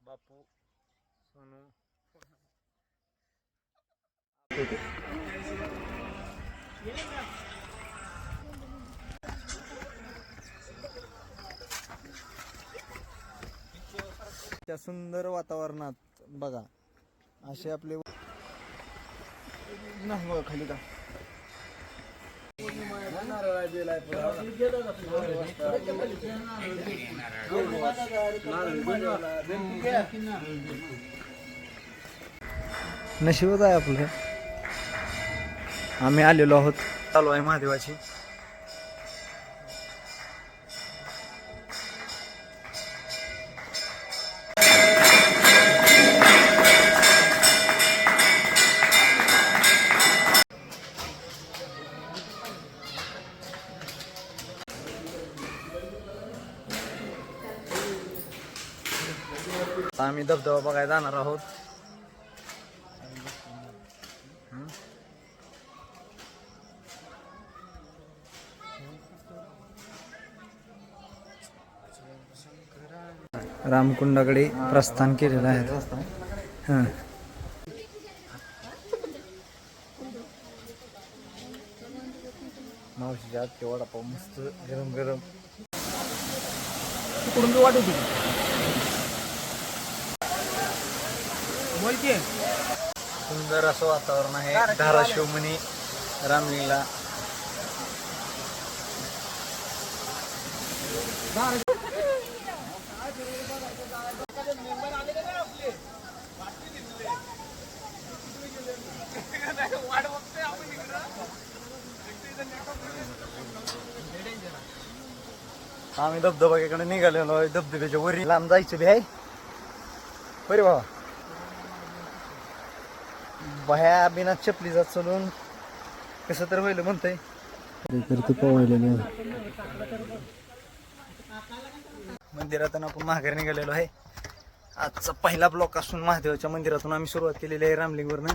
बापू सोनू त्या सुंदर वातावरणात बघा असे आपले नाही खाली का नशीबच आहे आपलं. आम्ही आलेलो आहोत. चालू आहे महादेवाची. आम्ही धबधबा बघायला जाणार आहोत. रामकुंडाकडे प्रस्थान केलेलं आहे. हां मावशीच्या हातचे वडापाव मस्त गरम गरम. तिकडून वाट होती सुंदर असं वातावरण आहे. धाराशिव म्हणे रामलीला. आम्ही धबधबाकडे निघालेलो आहे. धबधब्याच्या वरी लांब जायचं बी आहे बरे बाबा. बाह्या बिना चपलीचा चलून कसं तर होईल म्हणतंय. मंदिरातून आपण माघारी निघालेलो आहे. आजचा पहिला ब्लॉक असून महादेवाच्या मंदिरातून आम्ही सुरुवात केलेली आहे रामलिंगवरनं.